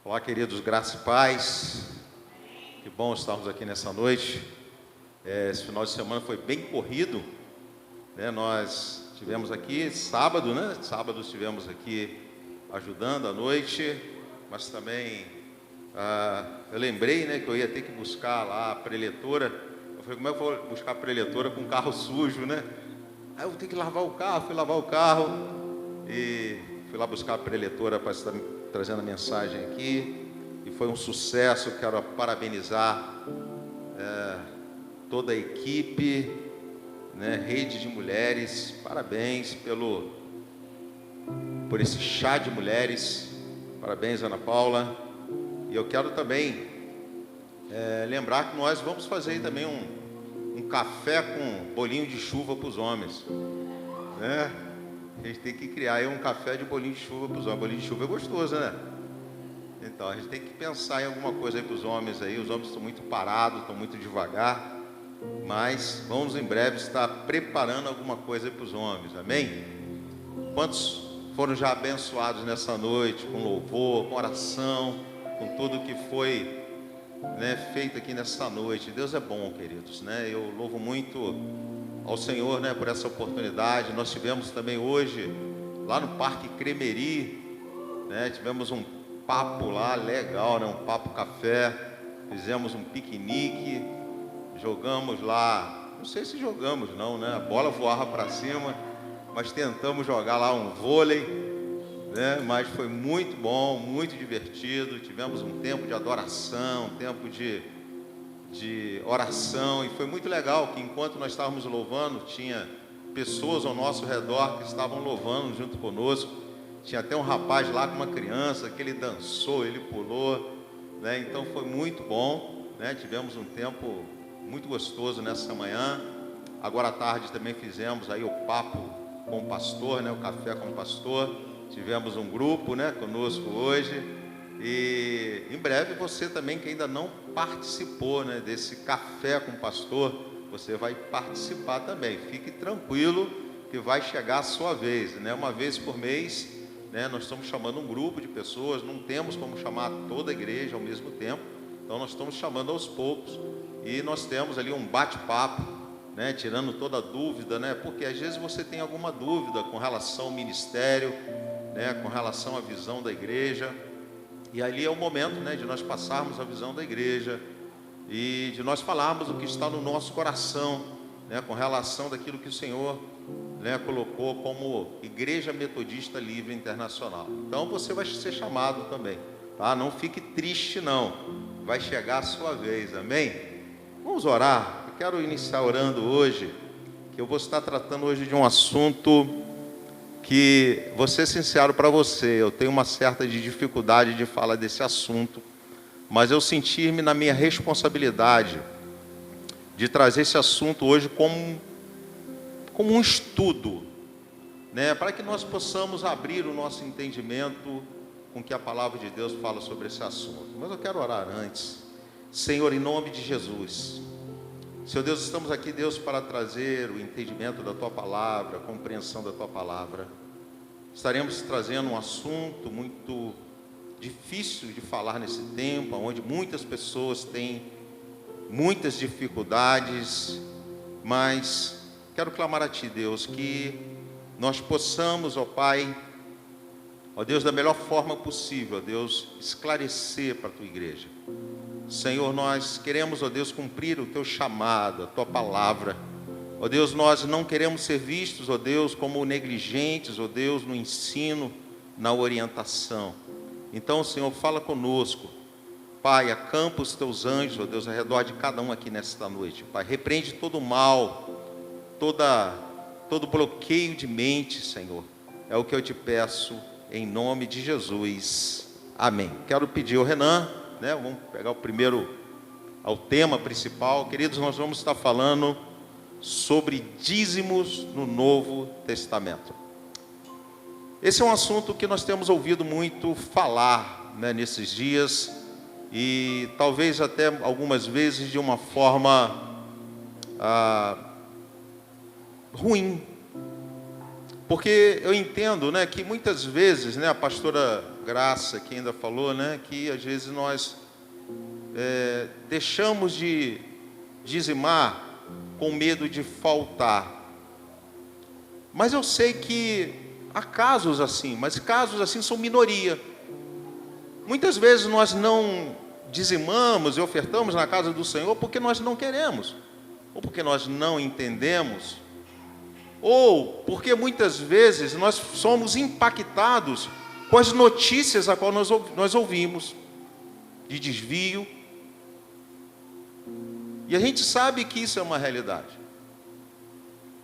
Olá, queridos, graça e paz. Que bom estarmos aqui nessa noite. Esse final de semana foi bem corrido, né? Nós tivemos aqui sábado, né? Sábado estivemos aqui ajudando à noite, mas também eu lembrei, né, que eu ia ter que buscar lá a preletora. Eu falei, como é que eu vou buscar a preletora com o carro sujo, né? Aí eu vou ter que lavar o carro, fui lavar o carro e fui lá buscar a preletora para estar trazendo a mensagem aqui, e foi um sucesso. Quero parabenizar toda a equipe, né, Rede de Mulheres, parabéns por esse chá de mulheres, parabéns, Ana Paula. E eu quero também lembrar que nós vamos fazer também um café com bolinho de chuva para os homens, né? A gente tem que criar aí um café de bolinho de chuva para os homens. Bolinho de chuva é gostoso, né? Então a gente tem que pensar em alguma coisa aí para os homens aí. Os homens estão muito parados, estão muito devagar, mas vamos em breve estar preparando alguma coisa aí para os homens, amém? Quantos foram já abençoados nessa noite com louvor, com oração, com tudo que foi, né, feito aqui nessa noite? Deus é bom, queridos, né? Eu louvo muito ao Senhor, né, por essa oportunidade. Nós tivemos também hoje lá no Parque Cremeri, né, tivemos um papo lá legal, né, um papo café, fizemos um piquenique, jogamos lá, não sei se jogamos não, né, a bola voava para cima, mas tentamos jogar lá um vôlei, né, mas foi muito bom, muito divertido. Tivemos um tempo de adoração, um tempo de oração, e foi muito legal que enquanto nós estávamos louvando, tinha pessoas ao nosso redor que estavam louvando junto conosco. Tinha até um rapaz lá com uma criança que ele dançou, ele pulou, né? Então foi muito bom, né? Tivemos um tempo muito gostoso nessa manhã. Agora à tarde também fizemos aí o papo com o pastor, né? O café com o pastor. Tivemos um grupo, né, conosco hoje. E em breve você também, que ainda não participou, né, desse café com o pastor, você vai participar também. Fique tranquilo que vai chegar a sua vez, né? Uma vez por mês, né, nós estamos chamando um grupo de pessoas. Não temos como chamar toda a igreja ao mesmo tempo, então nós estamos chamando aos poucos, e nós temos ali um bate-papo, né, tirando toda a dúvida, né, porque às vezes você tem alguma dúvida com relação ao ministério, né, com relação à visão da igreja. E ali é o momento, né, de nós passarmos a visão da igreja e de nós falarmos o que está no nosso coração, né, com relação daquilo que o Senhor, né, colocou como Igreja Metodista Livre Internacional. Então você vai ser chamado também, tá? Não fique triste não, vai chegar a sua vez, amém? Vamos orar. Eu quero iniciar orando hoje, que eu vou estar tratando hoje de um assunto que, vou ser sincero para você, eu tenho uma certa dificuldade de falar desse assunto, mas eu senti-me na minha responsabilidade de trazer esse assunto hoje como um estudo, né, para que nós possamos abrir o nosso entendimento com que a palavra de Deus fala sobre esse assunto. Mas eu quero orar antes. Senhor, em nome de Jesus, Senhor Deus, estamos aqui, Deus, para trazer o entendimento da Tua Palavra, a compreensão da Tua Palavra. Estaremos trazendo um assunto muito difícil de falar nesse tempo, onde muitas pessoas têm muitas dificuldades, mas quero clamar a Ti, Deus, que nós possamos, ó Pai, ó Deus, da melhor forma possível, ó Deus, esclarecer para a Tua igreja. Senhor, nós queremos, ó Deus, cumprir o Teu chamado, a Tua palavra. Ó Deus, nós não queremos ser vistos, ó Deus, como negligentes, ó Deus, no ensino, na orientação. Então, Senhor, fala conosco. Pai, acampa os Teus anjos, ó Deus, ao redor de cada um aqui nesta noite. Pai, repreende todo o mal, todo bloqueio de mente, Senhor. É o que eu te peço, em nome de Jesus. Amém. Quero pedir ao Renan, né? Vamos pegar ao tema principal. Queridos, nós vamos estar falando sobre dízimos no Novo Testamento. Esse é um assunto que nós temos ouvido muito falar, né, nesses dias, e talvez até algumas vezes de uma forma ruim, porque eu entendo, né, que muitas vezes, né, a pastora Graça, que ainda falou, né, que às vezes nós deixamos de dizimar com medo de faltar. Mas eu sei que há casos assim, mas casos assim são minoria. Muitas vezes nós não dizimamos e ofertamos na casa do Senhor porque nós não queremos, ou porque nós não entendemos, ou porque muitas vezes nós somos impactados com as notícias a qual nós ouvimos, de desvio. E a gente sabe que isso é uma realidade.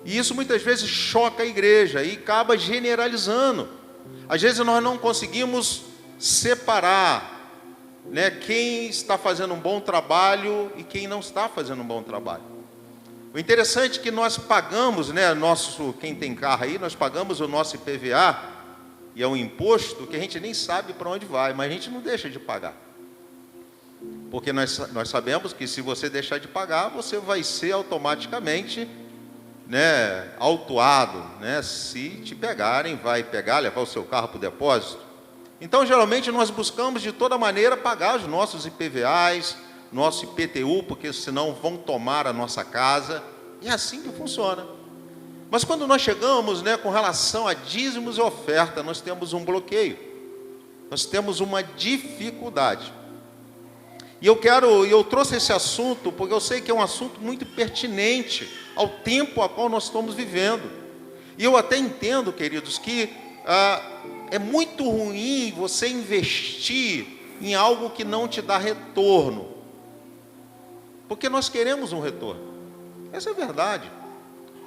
E isso muitas vezes choca a igreja e acaba generalizando. Às vezes nós não conseguimos separar, né, quem está fazendo um bom trabalho e quem não está fazendo um bom trabalho. O interessante é que nós pagamos, né, quem tem carro aí, nós pagamos o nosso IPVA, e é um imposto que a gente nem sabe para onde vai, mas a gente não deixa de pagar. Porque nós sabemos que se você deixar de pagar, você vai ser automaticamente, né, autuado, né, se te pegarem, vai pegar, levar o seu carro para o depósito. Então, geralmente, nós buscamos de toda maneira pagar os nossos IPVAs, nosso IPTU, porque senão vão tomar a nossa casa. E é assim que funciona. Mas quando nós chegamos, né, com relação a dízimos e oferta, nós temos um bloqueio. Nós temos uma dificuldade. E eu trouxe esse assunto porque eu sei que é um assunto muito pertinente ao tempo a qual nós estamos vivendo. E eu até entendo, queridos, que é muito ruim você investir em algo que não te dá retorno. Porque nós queremos um retorno. Essa é a verdade.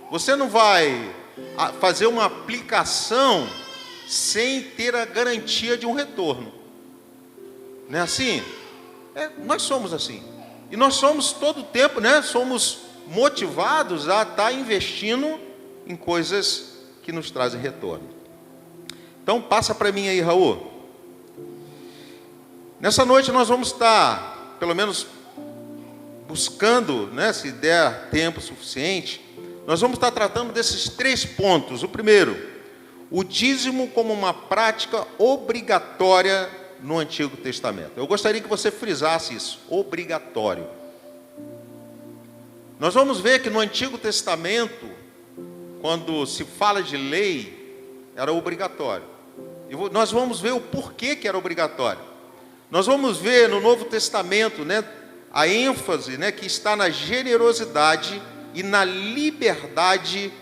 Você não vai fazer uma aplicação sem ter a garantia de um retorno. Não é assim? Nós somos assim. E nós somos todo o tempo, né? Somos motivados a estar investindo em coisas que nos trazem retorno. Então, passa para mim aí, Raul. Nessa noite nós vamos estar, pelo menos, buscando, né, se der tempo suficiente, nós vamos estar tratando desses 3 pontos. O primeiro, o dízimo como uma prática obrigatória no Antigo Testamento. Eu gostaria que você frisasse isso, obrigatório. Nós vamos ver que no Antigo Testamento, quando se fala de lei, era obrigatório. E nós vamos ver o porquê que era obrigatório. Nós vamos ver no Novo Testamento, né, a ênfase, né, que está na generosidade e na liberdade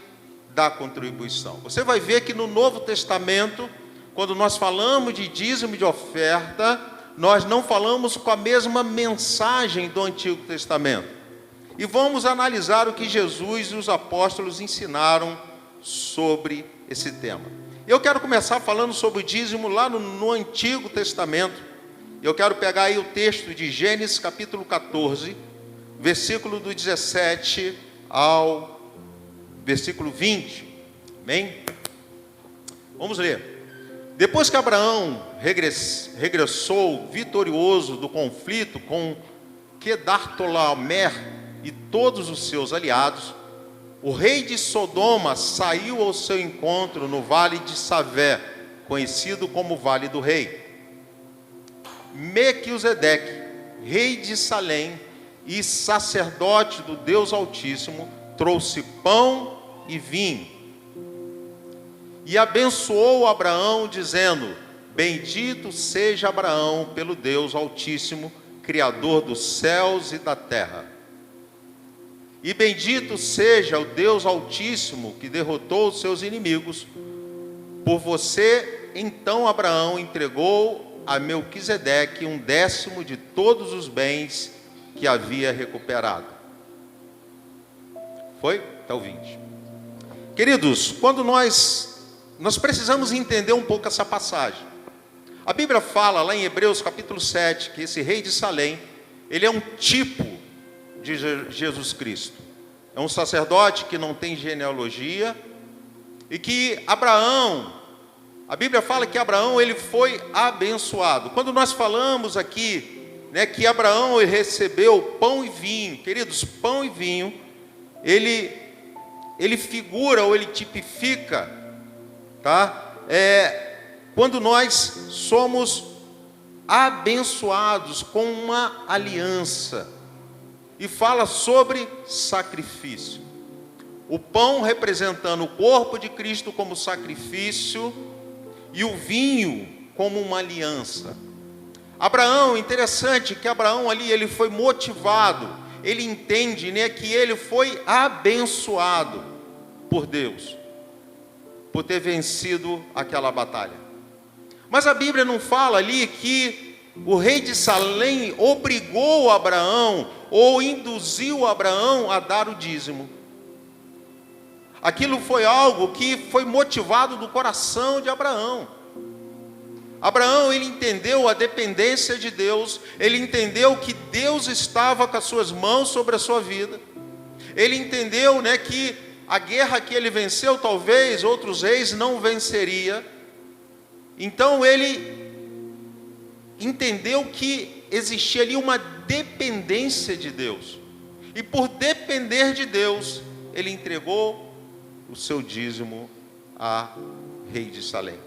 da contribuição. Você vai ver que no Novo Testamento, quando nós falamos de dízimo e de oferta, nós não falamos com a mesma mensagem do Antigo Testamento. E vamos analisar o que Jesus e os apóstolos ensinaram sobre esse tema. Eu quero começar falando sobre o dízimo lá no Antigo Testamento. Eu quero pegar aí o texto de Gênesis capítulo 14, versículo do 17 ao versículo 20. Amém? Vamos ler. Depois que Abraão regressou vitorioso do conflito com Quedartolaomer e todos os seus aliados, o rei de Sodoma saiu ao seu encontro no vale de Savé, conhecido como Vale do Rei. Mequisedeque, rei de Salém e sacerdote do Deus Altíssimo, trouxe pão e vinho. E abençoou Abraão, dizendo: bendito seja Abraão pelo Deus Altíssimo, Criador dos céus e da terra. E bendito seja o Deus Altíssimo, que derrotou os seus inimigos. Por você, então, Abraão entregou a Melquisedeque 1/10 de todos os bens que havia recuperado. Foi? Até o 20. Queridos, quando nós precisamos entender um pouco essa passagem. A Bíblia fala lá em Hebreus capítulo 7, que esse rei de Salém, ele é um tipo de Jesus Cristo. É um sacerdote que não tem genealogia e que Abraão, a Bíblia fala que Abraão ele foi abençoado. Quando nós falamos aqui, né, que Abraão ele recebeu pão e vinho, queridos, pão e vinho, ele figura ou ele tipifica, tá? quando nós somos abençoados com uma aliança, e fala sobre sacrifício. O pão representando o corpo de Cristo como sacrifício e o vinho como uma aliança. Abraão, interessante que Abraão ali, ele foi motivado, ele entende, né, que ele foi abençoado por Deus, por ter vencido aquela batalha. Mas a Bíblia não fala ali que o rei de Salém obrigou Abraão ou induziu Abraão a dar o dízimo. Aquilo foi algo que foi motivado do coração de Abraão. Abraão, ele entendeu a dependência de Deus, ele entendeu que Deus estava com as suas mãos sobre a sua vida. Ele entendeu, né, que a guerra que ele venceu, talvez outros reis não venceria. Então ele entendeu que existia ali uma dependência de Deus. E por depender de Deus, ele entregou o seu dízimo ao rei de Salém.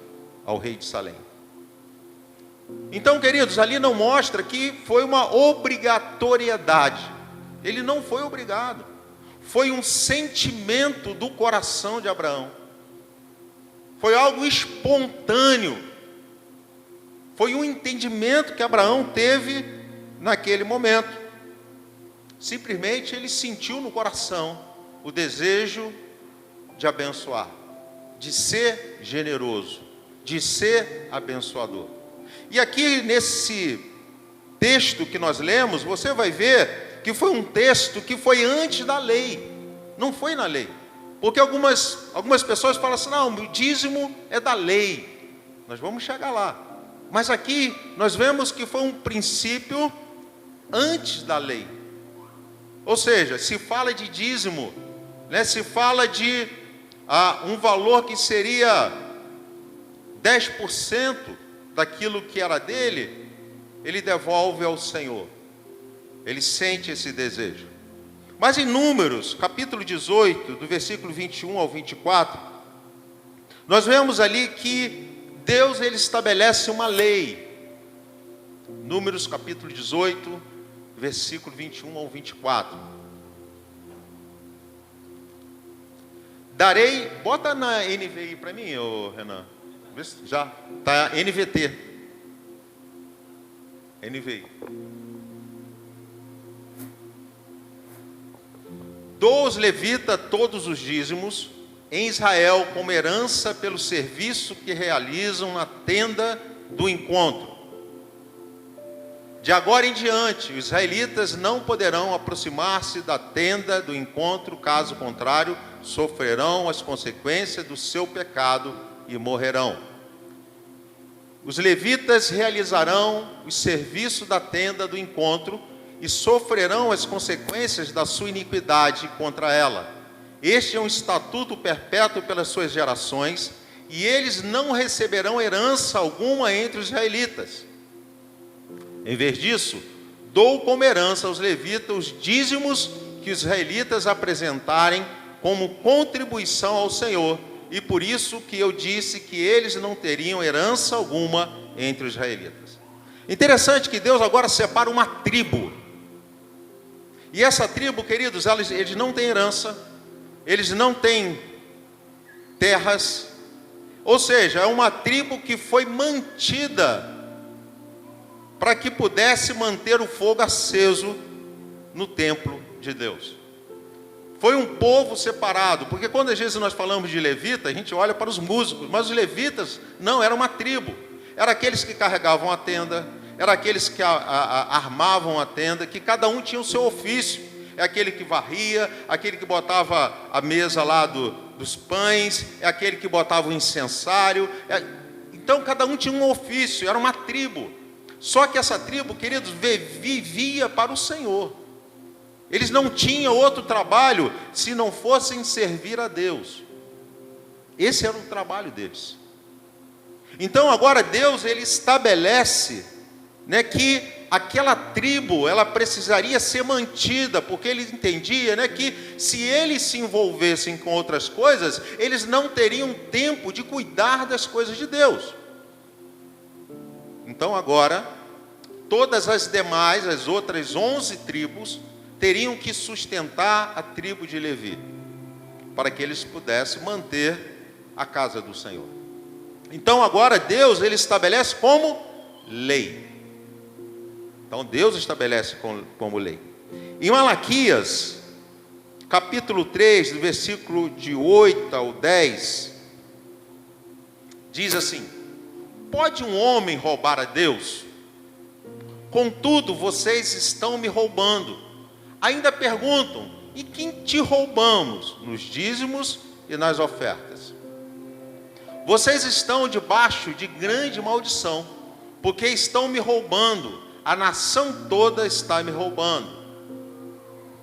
Então, queridos, ali não mostra que foi uma obrigatoriedade. Ele não foi obrigado. Foi um sentimento do coração de Abraão. Foi algo espontâneo. Foi um entendimento que Abraão teve naquele momento. Simplesmente ele sentiu no coração o desejo de abençoar, de ser generoso, de ser abençoador. E aqui nesse texto que nós lemos, você vai ver que foi um texto que foi antes da lei, não foi na lei. Porque algumas pessoas falam assim, não, o dízimo é da lei. Nós vamos chegar lá. Mas aqui nós vemos que foi um princípio antes da lei. Ou seja, se fala de dízimo, né, se fala de um valor que seria 10% daquilo que era dele, ele devolve ao Senhor. Ele sente esse desejo. Mas em Números, capítulo 18, do versículo 21 ao 24, nós vemos ali que Deus, ele estabelece uma lei. Números, capítulo 18, versículo 21 ao 24. Darei, bota na NVI para mim, ô Renan. Já, está NVT. NVI. Dou aos levitas todos os dízimos em Israel como herança pelo serviço que realizam na tenda do encontro. De agora em diante, os israelitas não poderão aproximar-se da tenda do encontro, caso contrário, sofrerão as consequências do seu pecado e morrerão. Os levitas realizarão o serviço da tenda do encontro e sofrerão as consequências da sua iniquidade contra ela. Este é um estatuto perpétuo pelas suas gerações, e eles não receberão herança alguma entre os israelitas. Em vez disso, dou como herança aos levitas os dízimos que os israelitas apresentarem como contribuição ao Senhor, e por isso que eu disse que eles não teriam herança alguma entre os israelitas. Interessante que Deus agora separa uma tribo. E essa tribo, queridos, eles não têm herança, eles não têm terras, ou seja, é uma tribo que foi mantida para que pudesse manter o fogo aceso no templo de Deus. Foi um povo separado, porque quando às vezes nós falamos de levita, a gente olha para os músicos, mas os levitas não, era uma tribo, eram aqueles que carregavam a tenda, eram aqueles que armavam a tenda, que cada um tinha o seu ofício. É aquele que varria, aquele que botava a mesa lá dos pães, é aquele que botava o incensário. Então cada um tinha um ofício, era uma tribo. Só que essa tribo, queridos, vivia para o Senhor. Eles não tinham outro trabalho se não fossem servir a Deus. Esse era o trabalho deles. Então agora Deus, ele estabelece, né, que aquela tribo, ela precisaria ser mantida, porque ele entendia, né, que se eles se envolvessem com outras coisas, eles não teriam tempo de cuidar das coisas de Deus. Então agora, todas as demais, as outras 11 tribos, teriam que sustentar a tribo de Levi, para que eles pudessem manter a casa do Senhor. Então agora Deus, ele estabelece como lei. Então Deus estabelece como lei. Em Malaquias, capítulo 3, do versículo de 8 ao 10, diz assim: pode um homem roubar a Deus? Contudo, vocês estão me roubando. Ainda perguntam: e quem te roubamos? Nos dízimos e nas ofertas. Vocês estão debaixo de grande maldição, porque estão me roubando. A nação toda está me roubando.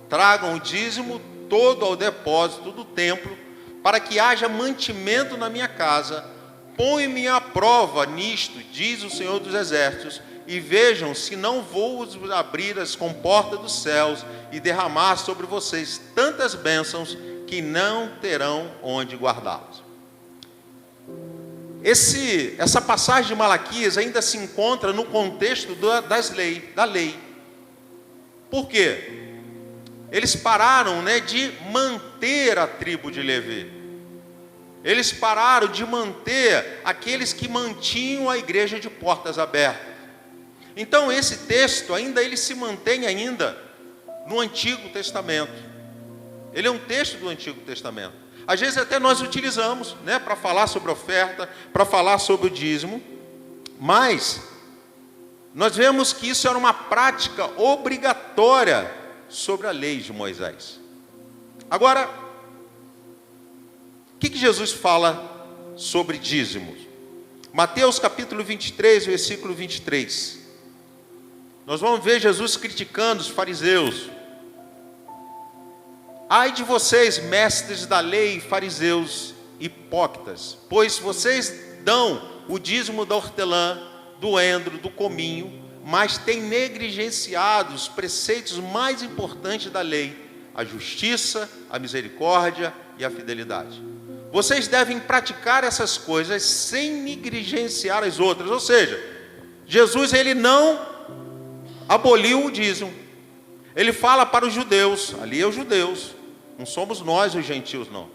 Tragam o dízimo todo ao depósito do templo, para que haja mantimento na minha casa. Põe-me à prova nisto, diz o Senhor dos Exércitos, e vejam se não vou abrir as comportas dos céus e derramar sobre vocês tantas bênçãos que não terão onde guardá-las. Essa passagem de Malaquias ainda se encontra no contexto da lei. Por quê? Eles pararam, de manter a tribo de Levi. Eles pararam de manter aqueles que mantinham a igreja de portas abertas. Então esse texto ele se mantém ainda no Antigo Testamento. Ele é um texto do Antigo Testamento. Às vezes até nós utilizamos, para falar sobre oferta, para falar sobre o dízimo, mas nós vemos que isso era uma prática obrigatória sobre a lei de Moisés. Agora, o que Jesus fala sobre dízimos? Mateus capítulo 23, versículo 23. Nós vamos ver Jesus criticando os fariseus. Ai de vocês, mestres da lei, fariseus hipócritas, pois vocês dão o dízimo da hortelã, do endro, do cominho, mas têm negligenciado os preceitos mais importantes da lei: a justiça, a misericórdia e a fidelidade. Vocês devem praticar essas coisas sem negligenciar as outras. Ou seja, Jesus ele não aboliu o dízimo. Ele fala para os judeus, ali é os judeus, não somos nós os gentios não.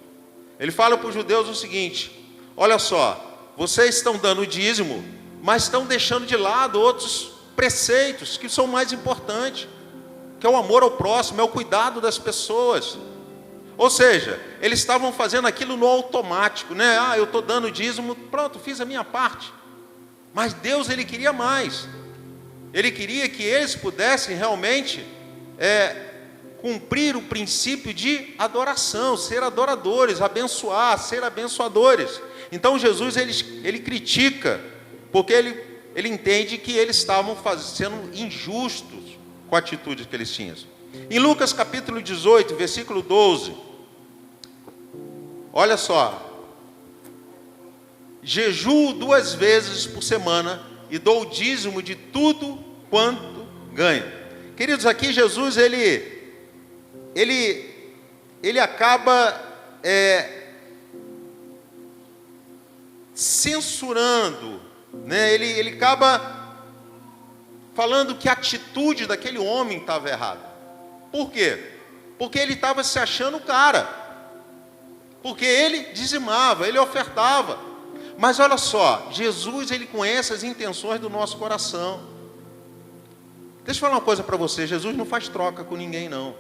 Ele fala para os judeus o seguinte: olha só, vocês estão dando o dízimo, mas estão deixando de lado outros preceitos que são mais importantes, que é o amor ao próximo, é o cuidado das pessoas. Ou seja, eles estavam fazendo aquilo no automático, eu estou dando o dízimo, pronto, fiz a minha parte. Mas Deus, ele queria mais. Ele queria que eles pudessem realmente cumprir o princípio de adoração, ser adoradores, abençoar, ser abençoadores. Então Jesus ele critica, porque ele entende que eles estavam sendo injustos com a atitude que eles tinham. Em Lucas capítulo 18, versículo 12, olha só: jejuo 2 vezes por semana e dou o dízimo de tudo quanto ganho. Queridos, aqui Jesus ele acaba censurando, ele acaba falando que a atitude daquele homem estava errada. Por quê? Porque ele estava se achando o cara, porque ele dizimava, ele ofertava. Mas olha só, Jesus ele conhece as intenções do nosso coração. Deixa eu falar uma coisa para você: Jesus não faz troca com ninguém não.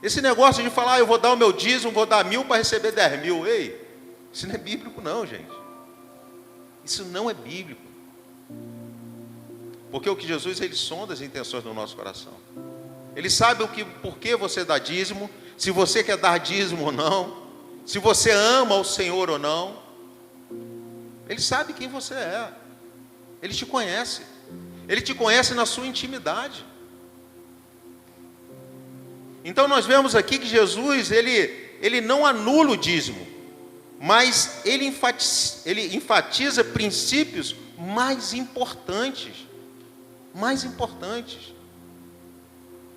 Esse negócio de falar, eu vou dar o meu dízimo, vou dar 1.000 para receber 10.000, ei, isso não é bíblico não, gente. Isso não é bíblico. Porque o que Jesus, ele sonda as intenções do nosso coração. Ele sabe por que você dá dízimo, se você quer dar dízimo ou não, se você ama o Senhor ou não. Ele sabe quem você é. Ele te conhece. Ele te conhece na sua intimidade. Então nós vemos aqui que Jesus, ele não anula o dízimo, mas ele enfatiza princípios mais importantes,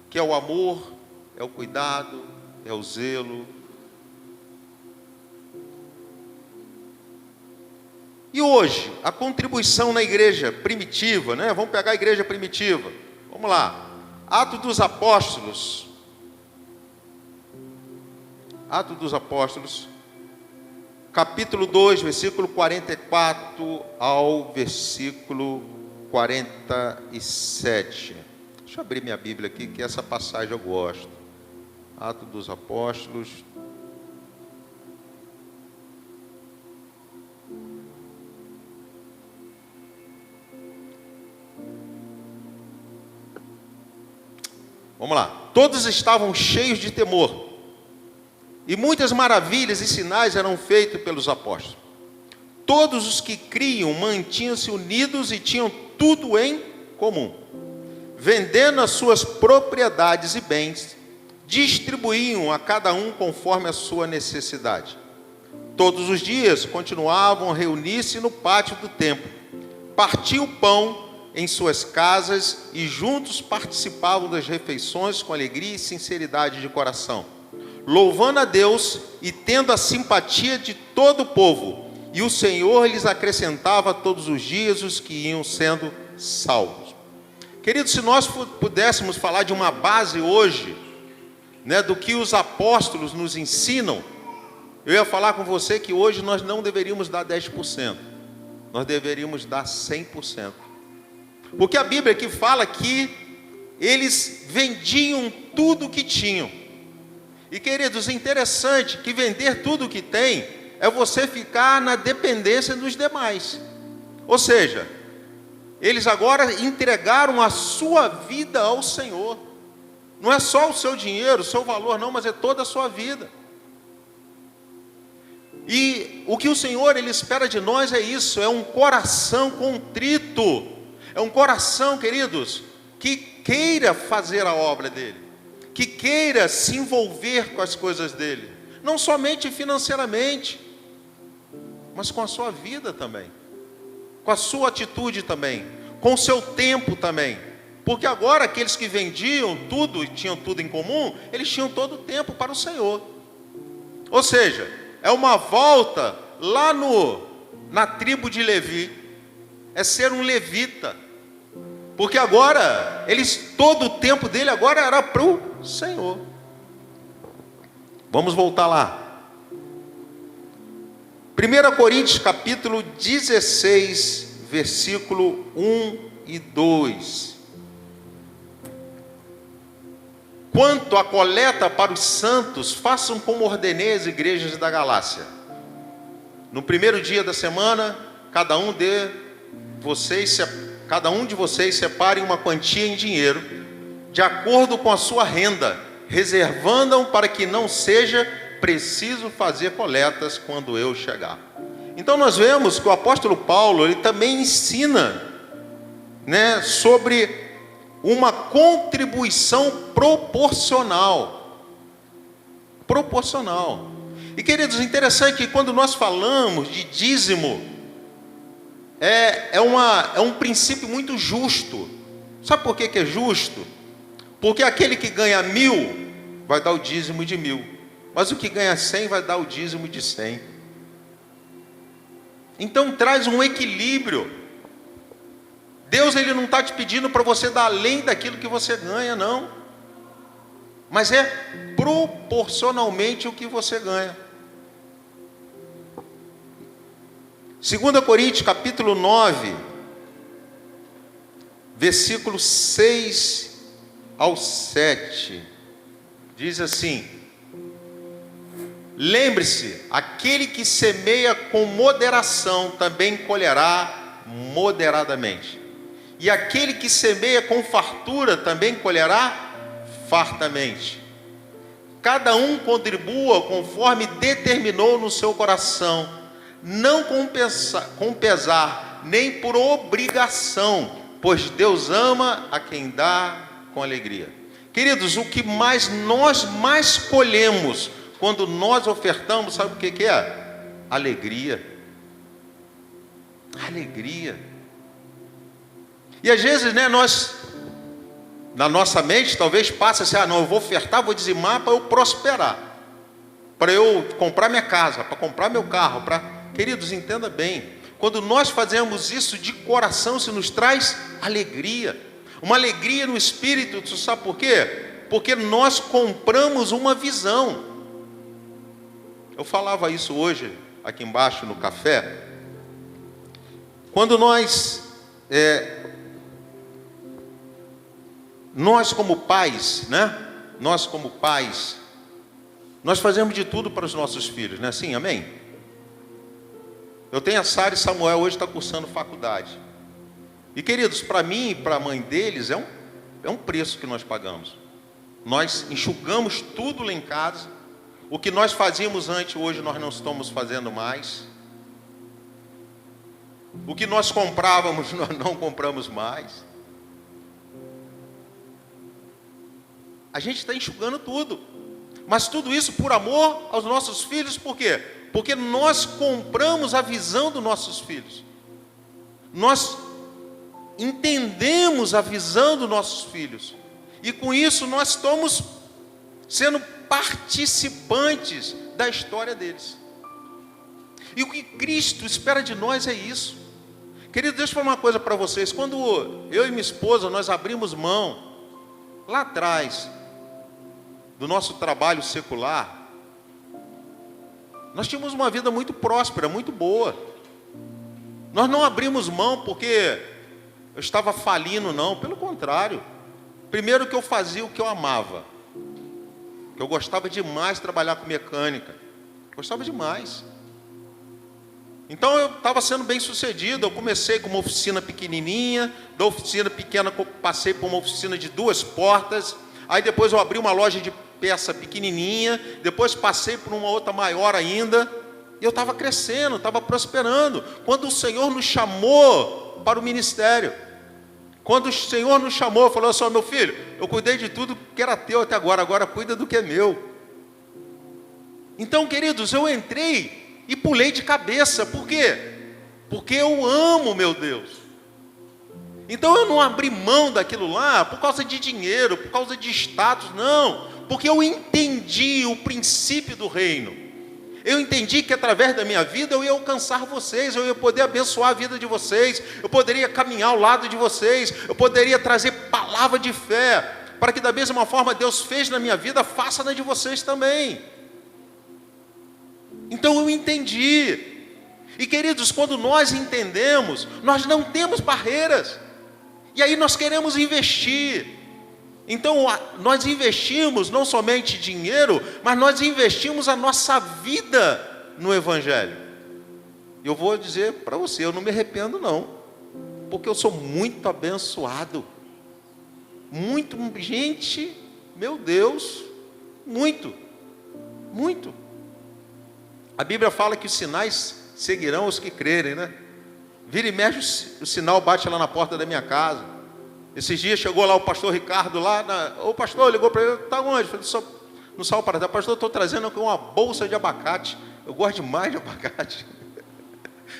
que é o amor, é o cuidado, é o zelo. E hoje, a contribuição na igreja primitiva, né? Vamos pegar a igreja primitiva. Vamos lá. Atos dos Apóstolos. Atos dos Apóstolos, capítulo 2, versículo 44 ao versículo 47. Deixa eu abrir minha Bíblia aqui, que essa passagem eu gosto. Atos dos Apóstolos. Vamos lá. Todos estavam cheios de temor, e muitas maravilhas e sinais eram feitos pelos apóstolos. Todos os que criam mantinham-se unidos e tinham tudo em comum. Vendendo as suas propriedades e bens, distribuíam a cada um conforme a sua necessidade. Todos os dias continuavam a reunir-se no pátio do templo, partiam o pão em suas casas e juntos participavam das refeições com alegria e sinceridade de coração, louvando a Deus e tendo a simpatia de todo o povo. E o Senhor lhes acrescentava todos os dias os que iam sendo salvos. Queridos, se nós pudéssemos falar de uma base hoje, né, do que os apóstolos nos ensinam, eu ia falar com você que hoje nós não deveríamos dar 10%, nós deveríamos dar 100%. Porque a Bíblia aqui fala que eles vendiam tudo o que tinham. E, queridos, é interessante que vender tudo o que tem é você ficar na dependência dos demais. Ou seja, eles agora entregaram a sua vida ao Senhor. Não é só o seu dinheiro, o seu valor, não, mas é toda a sua vida. E o que o Senhor ele espera de nós é isso, é um coração contrito. É um coração, queridos, que queira fazer a obra dele, que queira se envolver com as coisas dele, não somente financeiramente, mas com a sua vida também, com a sua atitude também, com o seu tempo também. Porque agora aqueles que vendiam tudo e tinham tudo em comum, eles tinham todo o tempo para o Senhor. Ou seja, é uma volta lá na tribo de Levi, é ser um levita. Porque agora, todo o tempo dele agora era para o Senhor. Vamos voltar lá. 1 Coríntios capítulo 16, versículo 1 e 2. Quanto à coleta para os santos, façam como ordenei as igrejas da Galácia. No primeiro dia da semana, cada um de vocês separe uma quantia em dinheiro, de acordo com a sua renda, reservando-a para que não seja preciso fazer coletas quando eu chegar. Então nós vemos que o apóstolo Paulo, ele também ensina, né, sobre uma contribuição proporcional. Proporcional. E, queridos, interessante que quando nós falamos de dízimo, é um princípio muito justo. Sabe por que é justo? Porque aquele que ganha 1.000 vai dar o dízimo de 1.000, mas o que ganha 100 vai dar o dízimo de 100. Então traz um equilíbrio. Deus ele não está te pedindo para você dar além daquilo que você ganha, não, mas é proporcionalmente o que você ganha. 2 Coríntios capítulo 9, versículo 6 ao 7, diz assim: lembre-se, aquele que semeia com moderação também colherá moderadamente, e aquele que semeia com fartura também colherá fartamente. Cada um contribua conforme determinou no seu coração, não com pesar, nem por obrigação, pois Deus ama a quem dá com alegria. Queridos, o que nós mais colhemos quando nós ofertamos, sabe o que é? Alegria. Alegria. E às vezes, né, nós, na nossa mente, talvez passe assim: não, eu vou ofertar, vou dizimar para eu prosperar, para eu comprar minha casa, para comprar meu carro, Queridos, entenda bem, quando nós fazemos isso de coração, isso nos traz alegria. Uma alegria no espírito, tu sabe por quê? Porque nós compramos uma visão. Eu falava isso hoje, aqui embaixo no café. Quando nós como pais, né? Nós como pais, nós fazemos de tudo para os nossos filhos, né? Sim, amém? Eu tenho a Sara e Samuel, hoje está cursando faculdade. E queridos, para mim e para a mãe deles, é um preço que nós pagamos. Nós enxugamos tudo lá em casa. O que nós fazíamos antes, hoje nós não estamos fazendo mais. O que nós comprávamos, nós não compramos mais. A gente está enxugando tudo. Mas tudo isso por amor aos nossos filhos, por quê? Porque nós compramos a visão dos nossos filhos. Nós entendemos a visão dos nossos filhos. E com isso nós estamos sendo participantes da história deles. E o que Cristo espera de nós é isso. Querido, deixa eu falar uma coisa para vocês. Quando eu e minha esposa, nós abrimos mão, lá atrás, do nosso trabalho secular, nós tínhamos uma vida muito próspera, muito boa. Nós não abrimos mão porque eu estava falindo, não. Pelo contrário. Primeiro que eu fazia o que eu amava. Eu gostava demais de trabalhar com mecânica. Gostava demais. Então eu estava sendo bem sucedido. Eu comecei com uma oficina pequenininha. Da oficina pequena passei por uma oficina de 2 portas. Aí depois eu abri uma loja de peça pequenininha. Depois passei por uma outra maior ainda. E eu estava crescendo, estava prosperando. Quando o Senhor nos chamou para o ministério. Quando o Senhor nos chamou, falou assim: meu filho, eu cuidei de tudo que era teu até agora, agora cuida do que é meu. Então, queridos, eu entrei e pulei de cabeça. Por quê? Porque eu amo meu Deus. Então eu não abri mão daquilo lá por causa de dinheiro, por causa de status, não. Porque eu entendi o princípio do reino. Eu entendi que através da minha vida eu ia alcançar vocês, eu ia poder abençoar a vida de vocês, eu poderia caminhar ao lado de vocês, eu poderia trazer palavra de fé, para que da mesma forma Deus fez na minha vida, faça na de vocês também. Então eu entendi. E queridos, quando nós entendemos, nós não temos barreiras. E aí nós queremos investir. Então, nós investimos não somente dinheiro, mas nós investimos a nossa vida no Evangelho. Eu vou dizer para você, eu não me arrependo não, porque eu sou muito abençoado. Muito, gente, meu Deus, muito. A Bíblia fala que os sinais seguirão os que crerem, né? Vira e mexe, o sinal bate lá na porta da minha casa. Esses dias chegou lá o pastor Ricardo, o pastor ligou para ele: está onde? Eu falei: no Sal Paraná. Pastor, eu estou trazendo aqui uma bolsa de abacate. Eu gosto demais de abacate.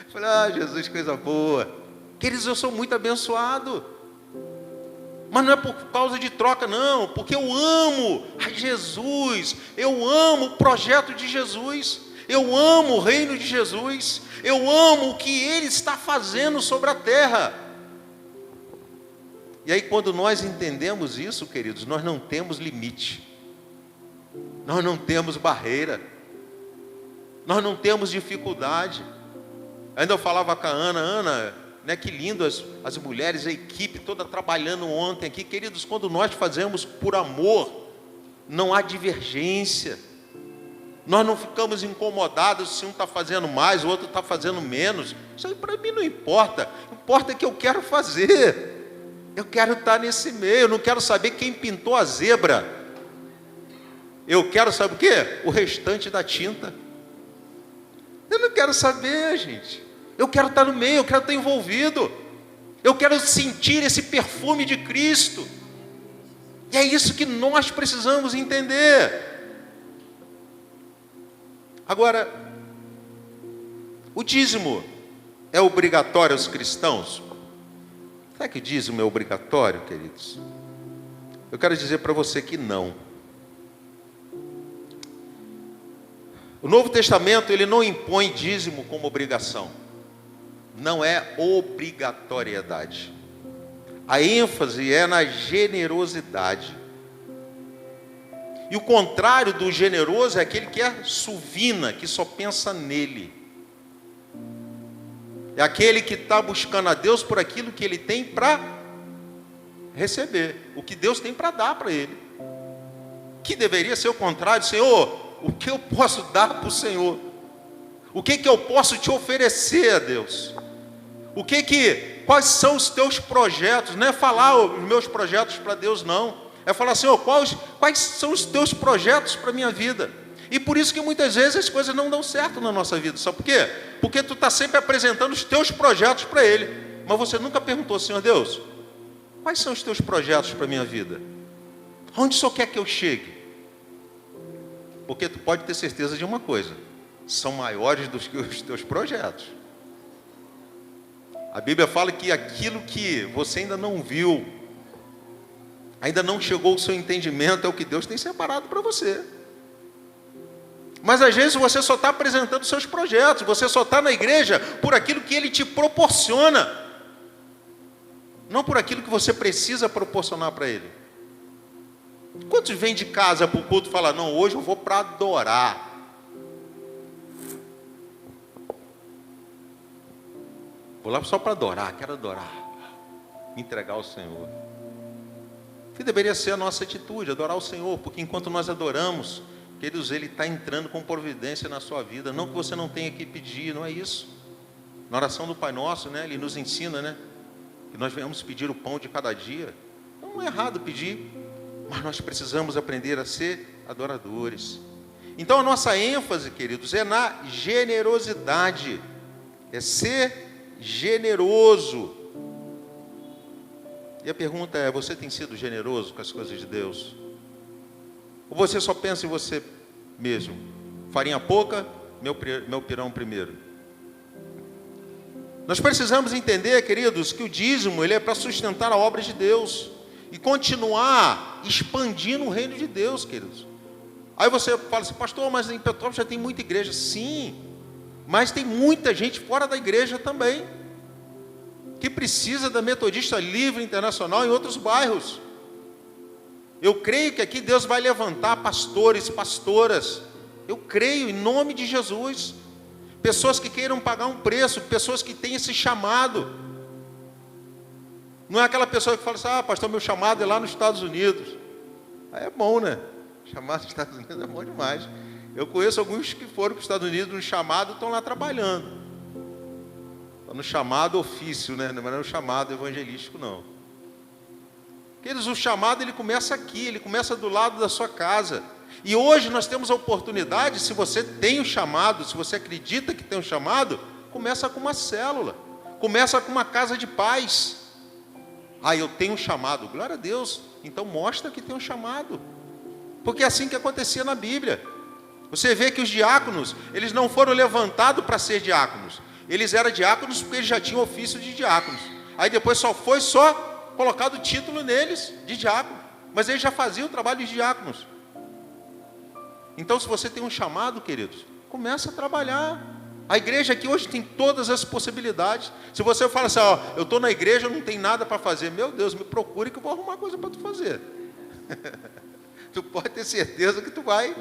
Eu falei: Jesus, coisa boa. Queridos, eu sou muito abençoado. Mas não é por causa de troca, não. Porque eu amo a Jesus. Eu amo o projeto de Jesus. Eu amo o reino de Jesus. Eu amo o que Ele está fazendo sobre a terra. E aí, quando nós entendemos isso, queridos, nós não temos limite. Nós não temos barreira. Nós não temos dificuldade. Ainda eu falava com a Ana, né, que lindo as mulheres, a equipe toda trabalhando ontem aqui. Queridos, quando nós fazemos por amor, não há divergência. Nós não ficamos incomodados se um está fazendo mais, o outro está fazendo menos. Isso aí para mim não importa. Importa que eu quero fazer. Eu quero estar nesse meio, eu não quero saber quem pintou a zebra. Eu quero saber o quê? O restante da tinta. Eu não quero saber, gente. Eu quero estar no meio, eu quero estar envolvido. Eu quero sentir esse perfume de Cristo. E é isso que nós precisamos entender. Agora, o dízimo é obrigatório aos cristãos? Será que o dízimo é obrigatório, queridos? Eu quero dizer para você que não. O Novo Testamento, ele não impõe dízimo como obrigação. não é obrigatoriedade. A ênfase é na generosidade. E o contrário do generoso é aquele que é suvina, que só pensa nele. É aquele que está buscando a Deus por aquilo que ele tem para receber, o que Deus tem para dar para ele. Que deveria ser o contrário. Senhor, o que eu posso dar para o Senhor? O que eu posso te oferecer a Deus? Quais são os teus projetos? Não é falar os meus projetos para Deus, não. É falar, Senhor, quais são os teus projetos para a minha vida? E por isso que muitas vezes as coisas não dão certo na nossa vida. Sabe por quê? Porque tu está sempre apresentando os teus projetos para Ele. Mas você nunca perguntou, Senhor Deus, quais são os teus projetos para a minha vida? Onde o Senhor quer que eu chegue? Porque tu pode ter certeza de uma coisa: são maiores do que os teus projetos. A Bíblia fala que aquilo que você ainda não viu, ainda não chegou ao seu entendimento, é o que Deus tem separado para você. Mas às vezes você só está apresentando seus projetos, você só está na igreja por aquilo que Ele te proporciona, não por aquilo que você precisa proporcionar para Ele. Quantos vêm de casa para o culto e falam, não, hoje eu vou para adorar? Vou lá só para adorar, quero adorar, me entregar ao Senhor. Que deveria ser a nossa atitude, adorar o Senhor, porque enquanto nós adoramos, queridos, Ele está entrando com providência na sua vida. Não que você não tenha que pedir, não é isso. Na oração do Pai Nosso, né, Ele nos ensina, né, que nós venhamos pedir o pão de cada dia. Não é errado pedir, mas nós precisamos aprender a ser adoradores. Então a nossa ênfase, queridos, é na generosidade, é ser generoso. E a pergunta é, você tem sido generoso com as coisas de Deus? Ou você só pensa em você mesmo? Farinha pouca, meu pirão primeiro. Nós precisamos entender, queridos, que o dízimo ele é para sustentar a obra de Deus e continuar expandindo o reino de Deus, queridos. Aí você fala assim, pastor, mas em Petrópolis já tem muita igreja. Sim, mas tem muita gente fora da igreja também, que precisa da Metodista Livre Internacional em outros bairros. Eu creio que aqui Deus vai levantar pastores, pastoras. Eu creio em nome de Jesus. Pessoas que queiram pagar um preço, pessoas que têm esse chamado. Não é aquela pessoa que fala assim, pastor, meu chamado é lá nos Estados Unidos. Aí é bom, né? Chamado nos Estados Unidos é bom demais. Eu conheço alguns que foram para os Estados Unidos no chamado e estão lá trabalhando. No chamado ofício, né? Não é no chamado evangelístico, não. Queridos, o chamado ele começa aqui, ele começa do lado da sua casa. E hoje nós temos a oportunidade, se você tem o chamado, se você acredita que tem um chamado, começa com uma célula, começa com uma casa de paz. Eu tenho um chamado, glória a Deus, então mostra que tem um chamado. Porque é assim que acontecia na Bíblia. Você vê que os diáconos, eles não foram levantados para ser diáconos. Eles eram diáconos porque eles já tinham ofício de diáconos. Aí depois só colocado o título neles de diácono. Mas eles já faziam o trabalho de diáconos. Então se você tem um chamado, queridos, começa a trabalhar. A igreja aqui hoje tem todas as possibilidades. Se você fala assim, eu estou na igreja, não tem nada para fazer. Meu Deus, me procure que eu vou arrumar coisa para tu fazer. Tu pode ter certeza que tu vai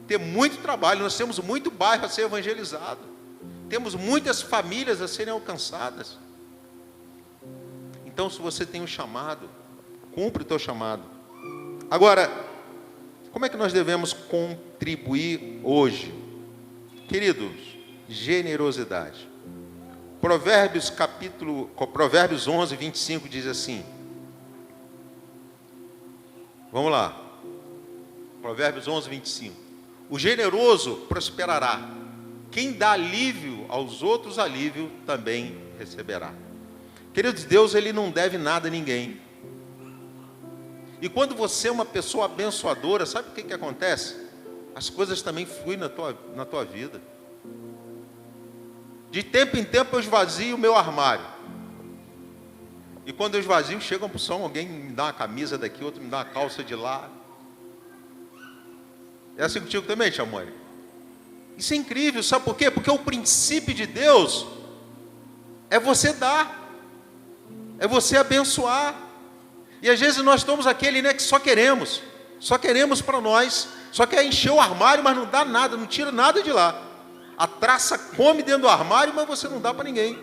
ter muito trabalho. Nós temos muito bairro a ser evangelizado. Temos muitas famílias a serem alcançadas. Então, se você tem um chamado, cumpre o teu chamado. Agora, como é que nós devemos contribuir hoje? Queridos, generosidade. Provérbios 11, 25 diz assim. Vamos lá. Provérbios 11, 25. O generoso prosperará. Quem dá alívio aos outros, alívio também receberá. Queridos, Deus ele não deve nada a ninguém. E quando você é uma pessoa abençoadora, sabe o que acontece? As coisas também fluem na tua vida. De tempo em tempo eu esvazio o meu armário. E quando eu esvazio, chega uma opção, alguém me dá uma camisa daqui, outro me dá uma calça de lá. É assim contigo também, tia Mônica? Isso é incrível, sabe por quê? Porque o princípio de Deus É você dar. É você abençoar. E às vezes nós somos aquele, né, que só queremos para nós, só quer encher o armário, mas não dá nada, não tira nada de lá. A traça come dentro do armário, mas você não dá para ninguém.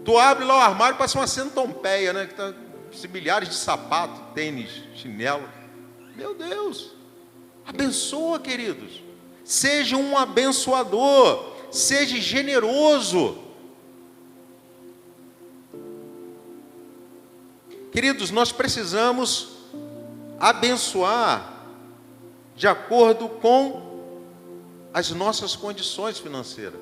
Tu abre lá o armário, parece uma centopeia, né? Que tá milhares de sapatos, tênis, chinelo. Meu Deus! Abençoa, queridos. Seja um abençoador. Seja generoso. Queridos, nós precisamos abençoar de acordo com as nossas condições financeiras.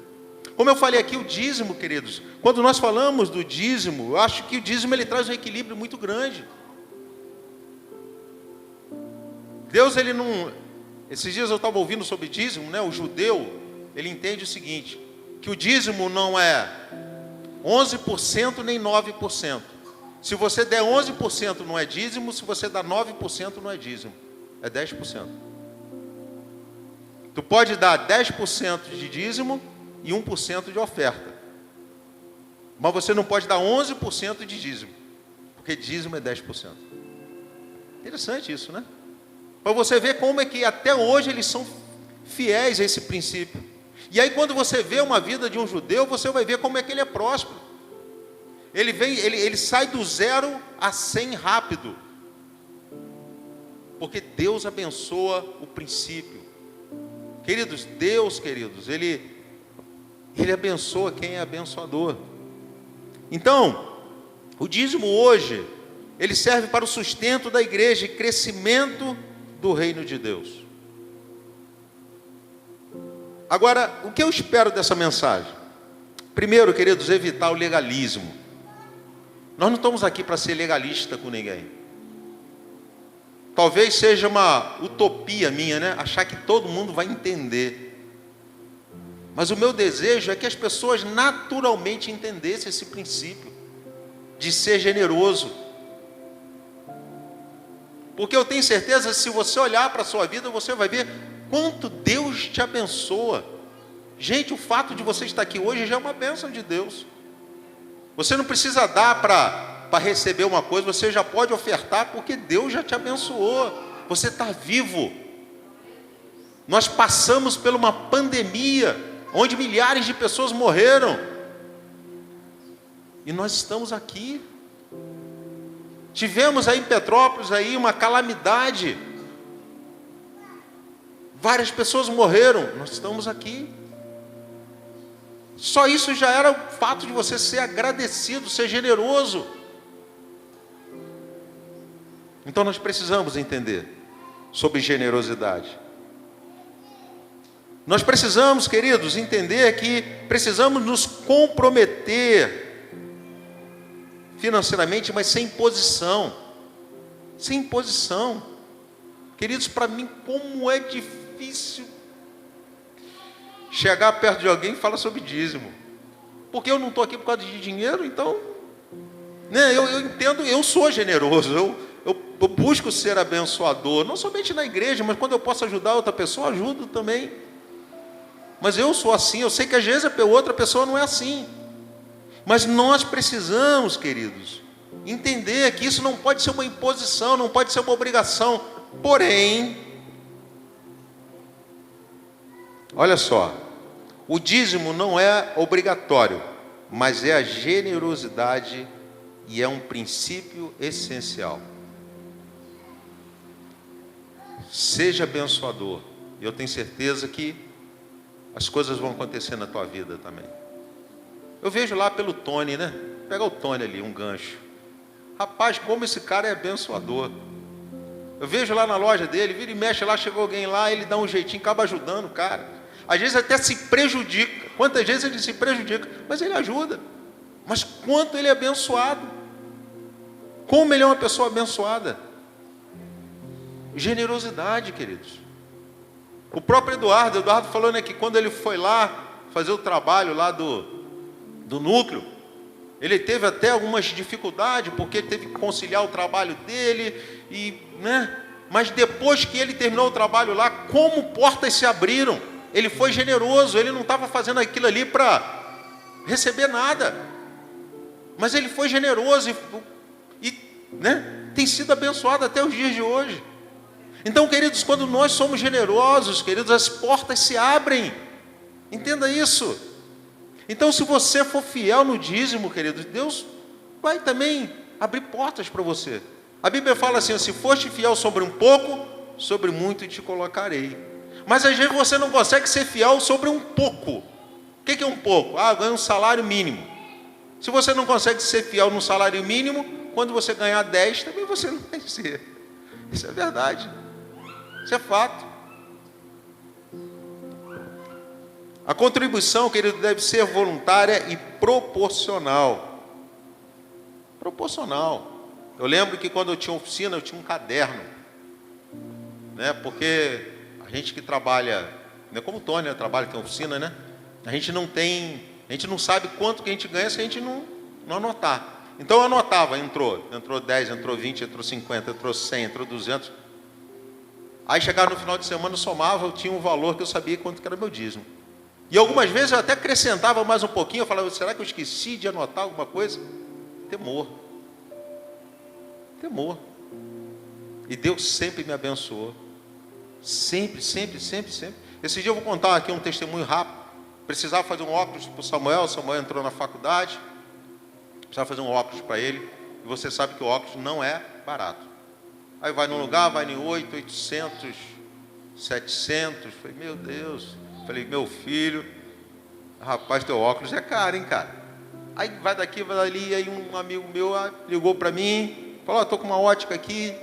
Como eu falei aqui, o dízimo, queridos, quando nós falamos do dízimo, eu acho que o dízimo ele traz um equilíbrio muito grande. Deus, ele não... Esses dias eu estava ouvindo sobre dízimo, né? O judeu, ele entende o seguinte, que o dízimo não é 11% nem 9%. Se você der 11% não é dízimo, se você dá 9% não é dízimo, é 10%. Tu pode dar 10% de dízimo e 1% de oferta. Mas você não pode dar 11% de dízimo, porque dízimo é 10%. Interessante isso, né? Para você ver como é que até hoje eles são fiéis a esse princípio. E aí quando você vê uma vida de um judeu, você vai ver como é que ele é próspero. Ele sai do 0 a 100 rápido. Porque Deus abençoa o princípio. Queridos, Deus, queridos, Ele abençoa quem é abençoador. Então, o dízimo hoje, ele serve para o sustento da igreja e crescimento do reino de Deus. Agora, o que eu espero dessa mensagem? Primeiro, queridos, evitar o legalismo. Nós não estamos aqui para ser legalista com ninguém. Talvez seja uma utopia minha, né? Achar que todo mundo vai entender. Mas o meu desejo é que as pessoas naturalmente entendessem esse princípio de ser generoso. Porque eu tenho certeza que se você olhar para a sua vida, você vai ver quanto Deus te abençoa. Gente, o fato de você estar aqui hoje já é uma bênção de Deus. Você não precisa dar para receber uma coisa, você já pode ofertar porque Deus já te abençoou. Você está vivo. Nós passamos por uma pandemia, onde milhares de pessoas morreram. E nós estamos aqui. Tivemos aí em Petrópolis aí uma calamidade. Várias pessoas morreram. Nós estamos aqui. Só isso já era o fato de você ser agradecido, ser generoso. Então nós precisamos entender sobre generosidade. Nós precisamos, queridos, entender que precisamos nos comprometer financeiramente, mas sem imposição. Sem imposição. Queridos, para mim, como é difícil chegar perto de alguém e falar sobre dízimo. Porque eu não estou aqui por causa de dinheiro, então... Né, eu entendo, eu sou generoso, eu busco ser abençoador, não somente na igreja, mas quando eu posso ajudar outra pessoa, ajudo também. Mas eu sou assim, eu sei que às vezes a outra pessoa não é assim. Mas nós precisamos, queridos, entender que isso não pode ser uma imposição, não pode ser uma obrigação. Porém, olha só, o dízimo não é obrigatório, mas é a generosidade e é um princípio essencial. Seja abençoador. Eu tenho certeza que as coisas vão acontecer na tua vida também. Eu vejo lá pelo Tony, né? Pega o Tony ali, um gancho. Rapaz, como esse cara é abençoador. Eu vejo lá na loja dele, vira e mexe lá, chegou alguém lá, ele dá um jeitinho, acaba ajudando o cara. Às vezes até se prejudica. Quantas vezes ele se prejudica? Mas ele ajuda. Mas quanto ele é abençoado. Como ele é uma pessoa abençoada. Generosidade, queridos. O próprio Eduardo falou, né, que quando ele foi lá fazer o trabalho lá do núcleo, ele teve até algumas dificuldades, porque ele teve que conciliar o trabalho dele, mas depois que ele terminou o trabalho lá, como portas se abriram, ele foi generoso, ele não estava fazendo aquilo ali para receber nada, mas ele foi generoso né, tem sido abençoado até os dias de hoje. Então, queridos, quando nós somos generosos, queridos, as portas se abrem, entenda isso. Então, se você for fiel no dízimo, queridos, Deus vai também abrir portas para você. A Bíblia fala assim: se foste fiel sobre um pouco, sobre muito te colocarei. Mas às vezes você não consegue ser fiel sobre um pouco. O que é um pouco? Ganha um salário mínimo. Se você não consegue ser fiel no salário mínimo, quando você ganhar 10, também você não vai ser. Isso é verdade. Isso é fato. A contribuição, querido, deve ser voluntária e proporcional. Proporcional. Eu lembro que quando eu tinha oficina, eu tinha um caderno, né? Porque a gente que trabalha, né, como o Tony, trabalha, tem oficina, né? A gente não sabe quanto que a gente ganha se a gente não anotar. Então eu anotava, entrou 10, entrou 20, entrou 50, entrou 100, entrou 200. Aí chegava no final de semana, eu somava, eu tinha um valor que eu sabia quanto que era meu dízimo. E algumas vezes eu até acrescentava mais um pouquinho, eu falava: será que eu esqueci de anotar alguma coisa? Temor. E Deus sempre me abençoou. Sempre. Esse dia eu vou contar aqui um testemunho rápido. Precisava fazer um óculos para o Samuel. O Samuel entrou na faculdade. Precisava fazer um óculos para ele. E você sabe que o óculos não é barato. Aí vai num lugar, vai em 800, 700. Falei: meu Deus. Falei: meu filho, rapaz, teu óculos é caro, hein, cara? Aí vai daqui, vai dali. Aí um amigo meu ligou para mim, falou: estou com uma ótica aqui.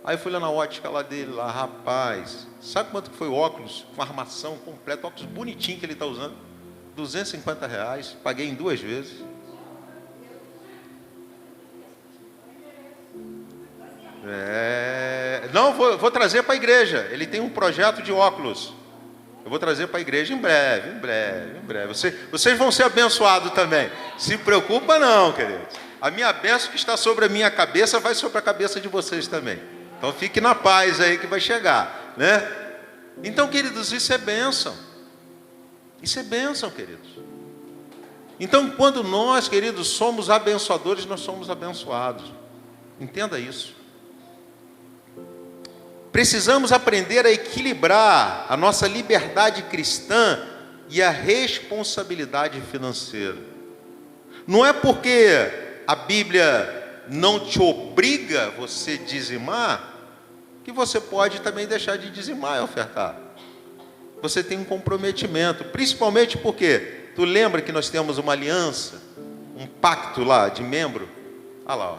Aí eu fui lá na ótica lá dele, lá, rapaz, sabe quanto foi o óculos? Com armação completa, óculos bonitinho que ele está usando, R$250, paguei em 2 vezes. Não, vou trazer para a igreja. Ele tem um projeto de óculos. Eu vou trazer para a igreja em breve. Vocês vão ser abençoados também. Se preocupa não, queridos. A minha bênção que está sobre a minha cabeça vai sobre a cabeça de vocês também. Então fique na paz aí que vai chegar, né? Então, queridos, isso é bênção. Isso é bênção, queridos. Então, quando nós, queridos, somos abençoadores, nós somos abençoados. Entenda isso. Precisamos aprender a equilibrar a nossa liberdade cristã e a responsabilidade financeira. Não é porque a Bíblia não te obriga você a dizimar que você pode também deixar de dizimar e ofertar. Você tem um comprometimento, principalmente porque tu lembra que nós temos uma aliança, um pacto lá de membro. Olha lá, ó.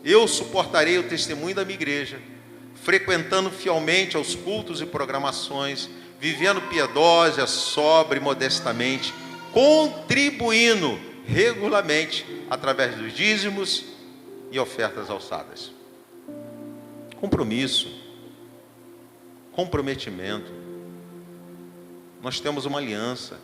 Eu suportarei o testemunho da minha igreja, frequentando fielmente aos cultos e programações, vivendo piedosa, sóbria e modestamente, contribuindo regularmente através dos dízimos e ofertas alçadas. Compromisso, comprometimento. Nós temos uma aliança.